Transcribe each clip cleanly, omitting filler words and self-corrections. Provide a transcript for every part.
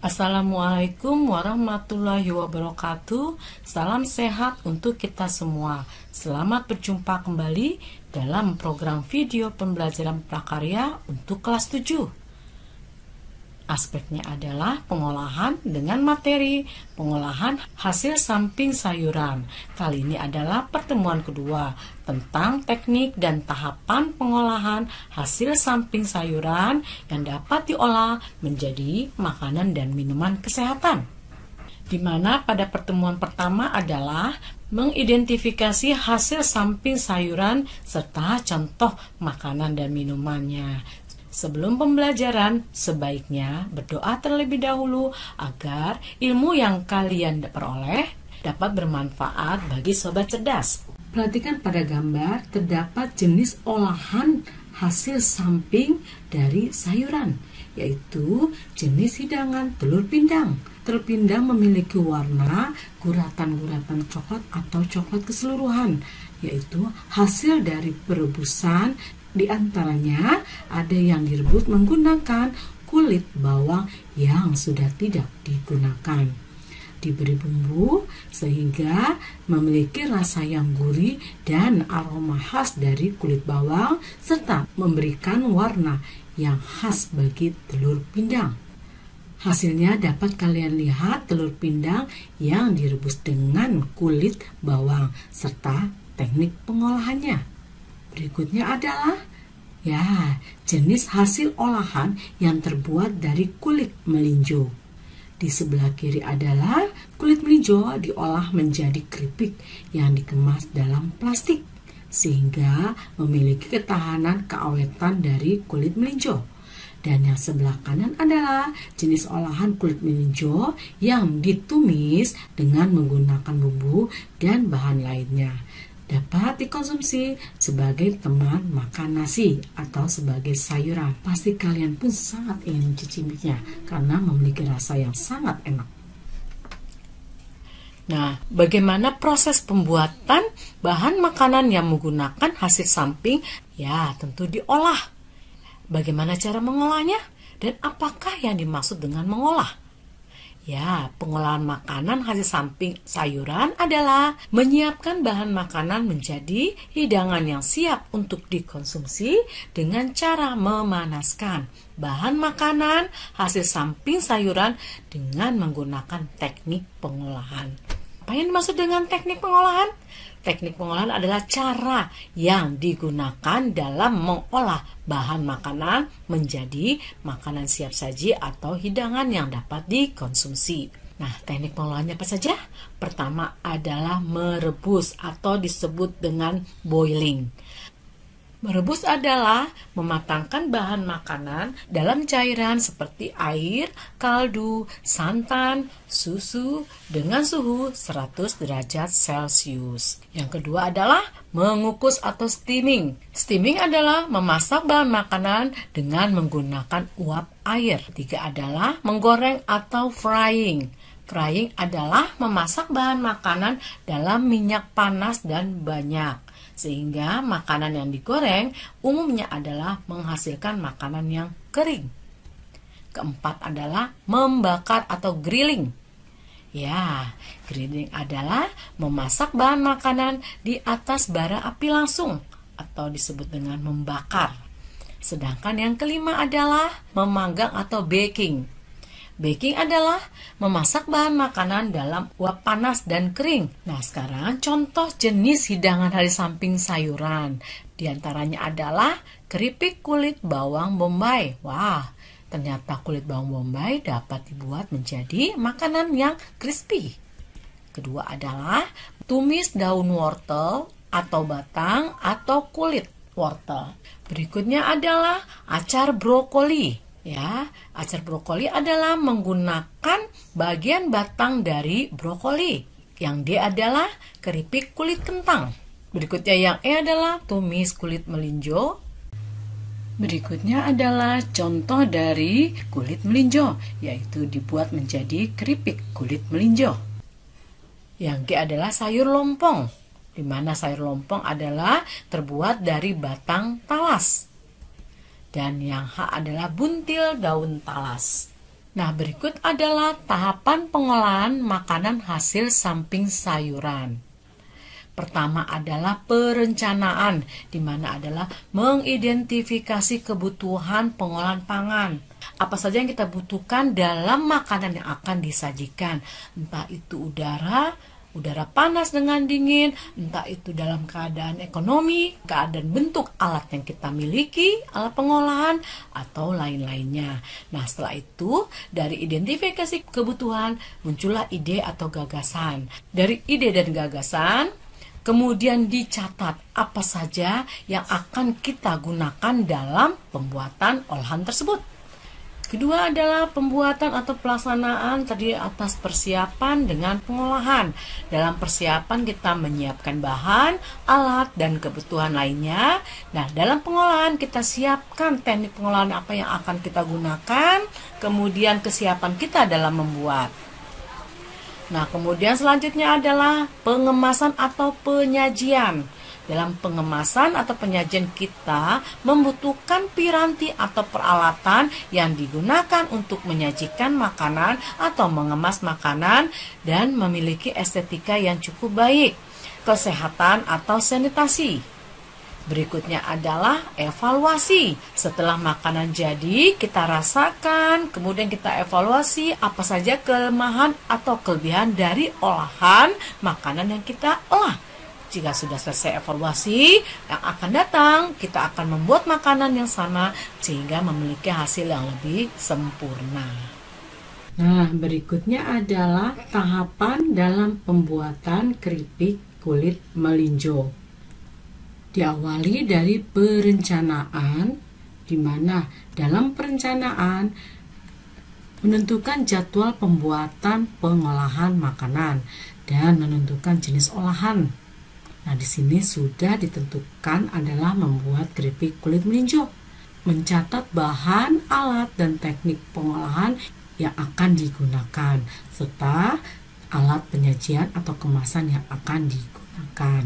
Assalamualaikum warahmatullahi wabarakatuh. Salam sehat untuk kita semua. Selamat berjumpa kembali dalam program video pembelajaran prakarya untuk kelas 7. Aspeknya adalah pengolahan dengan materi pengolahan hasil samping sayuran. Kali ini adalah pertemuan kedua tentang teknik dan tahapan pengolahan hasil samping sayuran yang dapat diolah menjadi makanan dan minuman kesehatan. Di mana pada pertemuan pertama adalah mengidentifikasi hasil samping sayuran serta contoh makanan dan minumannya. Sebelum pembelajaran, sebaiknya berdoa terlebih dahulu agar ilmu yang kalian peroleh dapat bermanfaat bagi sobat cerdas. Perhatikan pada gambar, terdapat jenis olahan hasil samping dari sayuran, yaitu jenis hidangan telur pindang. Telur pindang memiliki warna guratan-guratan coklat atau coklat keseluruhan, yaitu hasil dari perebusan. Di antaranya ada yang direbus menggunakan kulit bawang yang sudah tidak digunakan. Diberi bumbu sehingga memiliki rasa yang gurih dan aroma khas dari kulit bawang serta memberikan warna yang khas bagi telur pindang. Hasilnya dapat kalian lihat telur pindang yang direbus dengan kulit bawang serta teknik pengolahannya. Berikutnya adalah jenis hasil olahan yang terbuat dari kulit melinjo. Di sebelah kiri adalah kulit melinjo diolah menjadi keripik yang dikemas dalam plastik sehingga memiliki ketahanan keawetan dari kulit melinjo. Dan yang sebelah kanan adalah jenis olahan kulit melinjo yang ditumis dengan menggunakan bumbu dan bahan lainnya. Dapat dikonsumsi sebagai teman makan nasi atau sebagai sayuran. Pasti kalian pun sangat ingin mencicipinya karena memiliki rasa yang sangat enak. Nah, bagaimana proses pembuatan bahan makanan yang menggunakan hasil samping? Ya, tentu diolah. Bagaimana cara mengolahnya? Dan apakah yang dimaksud dengan mengolah? Ya, pengolahan makanan hasil samping sayuran adalah menyiapkan bahan makanan menjadi hidangan yang siap untuk dikonsumsi dengan cara memanaskan bahan makanan hasil samping sayuran dengan menggunakan teknik pengolahan. Apa yang dimaksud dengan teknik pengolahan? Teknik pengolahan adalah cara yang digunakan dalam mengolah bahan makanan menjadi makanan siap saji atau hidangan yang dapat dikonsumsi. Nah, teknik pengolahannya apa saja? Pertama adalah merebus atau disebut dengan boiling. Merebus adalah mematangkan bahan makanan dalam cairan seperti air, kaldu, santan, susu dengan suhu 100 derajat Celcius. Yang kedua adalah mengukus atau steaming. Steaming adalah memasak bahan makanan dengan menggunakan uap air. Ketiga adalah menggoreng atau frying. Frying adalah memasak bahan makanan dalam minyak panas dan banyak. Sehingga makanan yang digoreng umumnya adalah menghasilkan makanan yang kering. Keempat adalah membakar atau grilling. Ya, grilling adalah memasak bahan makanan di atas bara api langsung atau disebut dengan membakar. Sedangkan yang kelima adalah memanggang atau baking. Baking adalah memasak bahan makanan dalam uap panas dan kering. Nah, sekarang contoh jenis hidangan hasil samping sayuran. Di antaranya adalah keripik kulit bawang bombay. Wah, ternyata kulit bawang bombay dapat dibuat menjadi makanan yang crispy. Kedua adalah tumis daun wortel atau batang atau kulit wortel. Berikutnya adalah acar brokoli. Ya, acar brokoli adalah menggunakan bagian batang dari brokoli. Yang D adalah keripik kulit kentang. Berikutnya yang E adalah tumis kulit melinjo. Berikutnya adalah contoh dari kulit melinjo, yaitu dibuat menjadi keripik kulit melinjo. Yang G adalah sayur lompong, di mana sayur lompong adalah terbuat dari batang talas. Dan yang H adalah buntil daun talas. Nah, berikut adalah tahapan pengolahan makanan hasil samping sayuran. Pertama adalah perencanaan, di mana adalah mengidentifikasi kebutuhan pengolahan pangan. Apa saja yang kita butuhkan dalam makanan yang akan disajikan, entah itu udara panas dengan dingin, entah itu dalam keadaan ekonomi, keadaan bentuk alat yang kita miliki, alat pengolahan, atau lain-lainnya. Nah, setelah itu, dari identifikasi kebutuhan, muncullah ide atau gagasan. Dari ide dan gagasan, kemudian dicatat apa saja yang akan kita gunakan dalam pembuatan olahan tersebut. Kedua adalah pembuatan atau pelaksanaan terdiri atas persiapan dengan pengolahan. Dalam persiapan kita menyiapkan bahan, alat, dan kebutuhan lainnya. Nah, dalam pengolahan kita siapkan teknik pengolahan apa yang akan kita gunakan, kemudian kesiapan kita dalam membuat. Nah, kemudian selanjutnya adalah pengemasan atau penyajian. Dalam pengemasan atau penyajian kita membutuhkan piranti atau peralatan yang digunakan untuk menyajikan makanan atau mengemas makanan dan memiliki estetika yang cukup baik, kesehatan atau sanitasi. Berikutnya adalah evaluasi. Setelah makanan jadi, kita rasakan, kemudian kita evaluasi apa saja kelemahan atau kelebihan dari olahan makanan yang kita olah. Jika sudah selesai evaluasi, yang akan datang, kita akan membuat makanan yang sama sehingga memiliki hasil yang lebih sempurna. Nah, berikutnya adalah tahapan dalam pembuatan keripik kulit melinjo. Diawali dari perencanaan, di mana dalam perencanaan menentukan jadwal pembuatan pengolahan makanan dan menentukan jenis olahan. Nah, di sini sudah ditentukan adalah membuat keripik kulit melinjo, mencatat bahan, alat, dan teknik pengolahan yang akan digunakan, serta alat penyajian atau kemasan yang akan digunakan.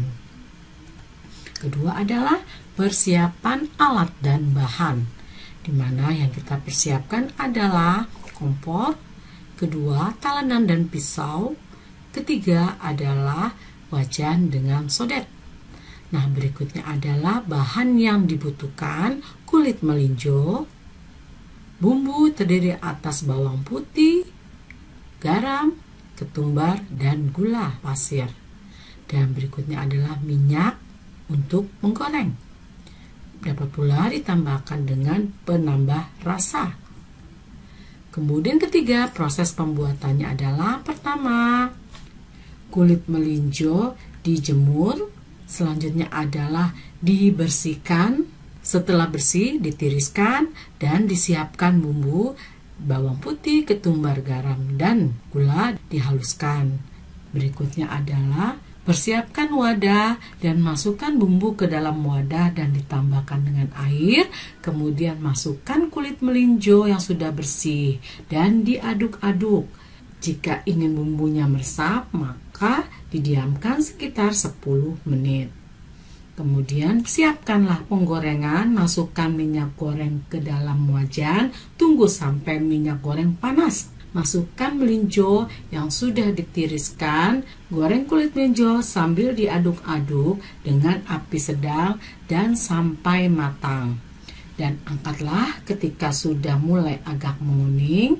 Kedua adalah persiapan alat dan bahan, di mana yang kita persiapkan adalah kompor, kedua talenan dan pisau, ketiga adalah wajan dengan sodet. Nah, berikutnya adalah bahan yang dibutuhkan: kulit melinjo, bumbu terdiri atas bawang putih, garam, ketumbar, dan gula pasir. Dan berikutnya adalah minyak untuk menggoreng. Dapat pula ditambahkan dengan penambah rasa. Kemudian ketiga, proses pembuatannya adalah pertama, kulit melinjo dijemur, selanjutnya adalah dibersihkan, setelah bersih ditiriskan dan disiapkan bumbu bawang putih, ketumbar, garam, dan gula dihaluskan. Berikutnya adalah persiapkan wadah dan masukkan bumbu ke dalam wadah dan ditambahkan dengan air, kemudian masukkan kulit melinjo yang sudah bersih dan diaduk-aduk. Jika ingin bumbunya meresap, maka didiamkan sekitar 10 menit. Kemudian siapkanlah penggorengan, masukkan minyak goreng ke dalam wajan, tunggu sampai minyak goreng panas. Masukkan melinjo yang sudah ditiriskan, goreng kulit melinjo sambil diaduk-aduk dengan api sedang dan sampai matang. Dan angkatlah ketika sudah mulai agak menguning,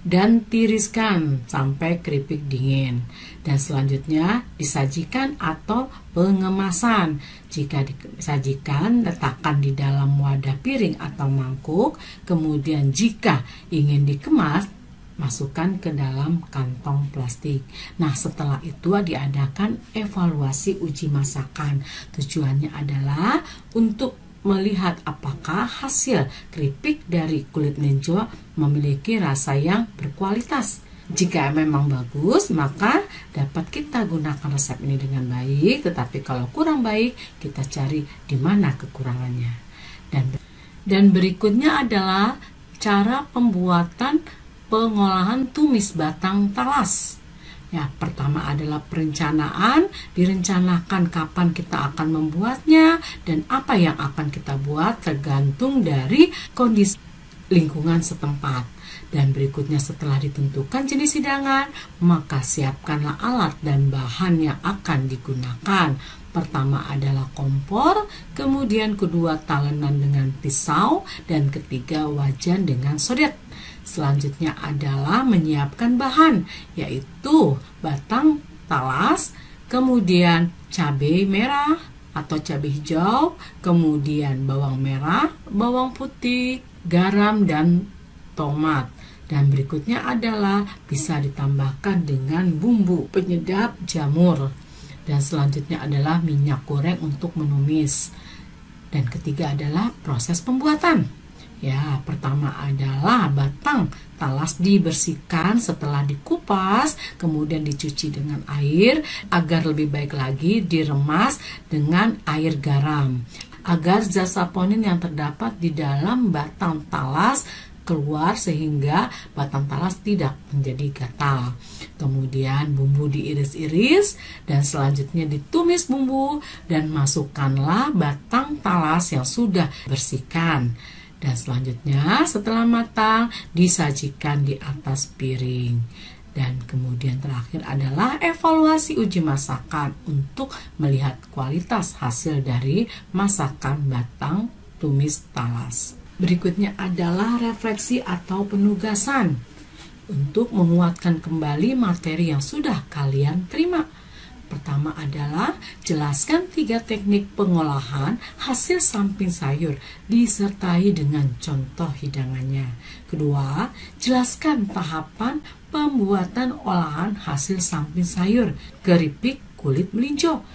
dan tiriskan sampai keripik dingin. Dan selanjutnya disajikan atau pengemasan. Jika disajikan, letakkan di dalam wadah piring atau mangkuk. Kemudian jika ingin dikemas, masukkan ke dalam kantong plastik. Nah, setelah itu diadakan evaluasi uji masakan. Tujuannya adalah untuk melihat apakah hasil keripik dari kulit melinjo memiliki rasa yang berkualitas. Jika memang bagus, maka dapat kita gunakan resep ini dengan baik. Tetapi kalau kurang baik, kita cari di mana kekurangannya. Dan berikutnya adalah cara pembuatan pengolahan tumis batang talas. Ya, pertama adalah perencanaan, direncanakan kapan kita akan membuatnya dan apa yang akan kita buat tergantung dari kondisi lingkungan setempat. Dan berikutnya setelah ditentukan jenis hidangan, maka siapkanlah alat dan bahan yang akan digunakan. Pertama adalah kompor, kemudian kedua talenan dengan pisau, dan ketiga wajan dengan sodet. Selanjutnya adalah menyiapkan bahan, yaitu batang talas, kemudian cabai merah atau cabai hijau, kemudian bawang merah, bawang putih, garam, dan tomat. Dan berikutnya adalah bisa ditambahkan dengan bumbu penyedap jamur. Dan selanjutnya adalah minyak goreng untuk menumis. Dan ketiga adalah proses pembuatan. Ya, pertama adalah batang talas dibersihkan setelah dikupas, kemudian dicuci dengan air agar lebih baik lagi diremas dengan air garam agar zat saponin yang terdapat di dalam batang talas keluar sehingga batang talas tidak menjadi gatal. Kemudian bumbu diiris-iris dan selanjutnya ditumis bumbu dan masukkanlah batang talas yang sudah bersihkan. Dan selanjutnya setelah matang disajikan di atas piring. Dan kemudian terakhir adalah evaluasi uji masakan untuk melihat kualitas hasil dari masakan batang tumis talas. Berikutnya adalah refleksi atau penugasan untuk menguatkan kembali materi yang sudah kalian terima. Pertama adalah jelaskan 3 teknik pengolahan hasil samping sayur disertai dengan contoh hidangannya. Kedua, jelaskan tahapan pembuatan olahan hasil samping sayur, keripik kulit melinjo,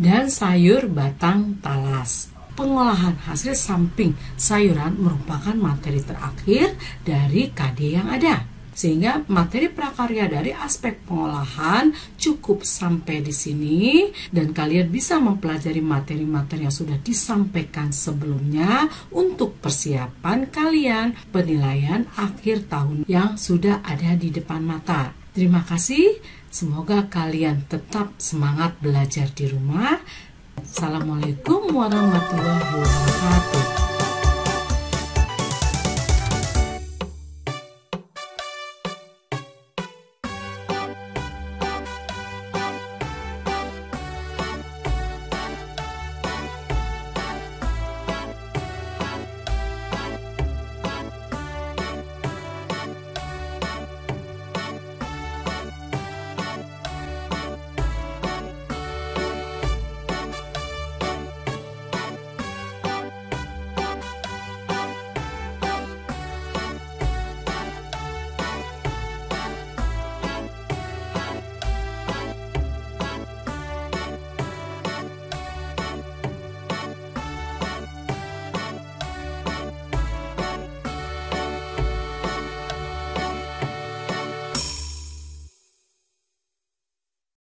dan sayur batang talas. Pengolahan hasil samping sayuran merupakan materi terakhir dari KD yang ada. Sehingga materi prakarya dari aspek pengolahan cukup sampai di sini dan kalian bisa mempelajari materi-materi yang sudah disampaikan sebelumnya untuk persiapan kalian penilaian akhir tahun yang sudah ada di depan mata. Terima kasih, semoga kalian tetap semangat belajar di rumah. Assalamualaikum warahmatullahi wabarakatuh.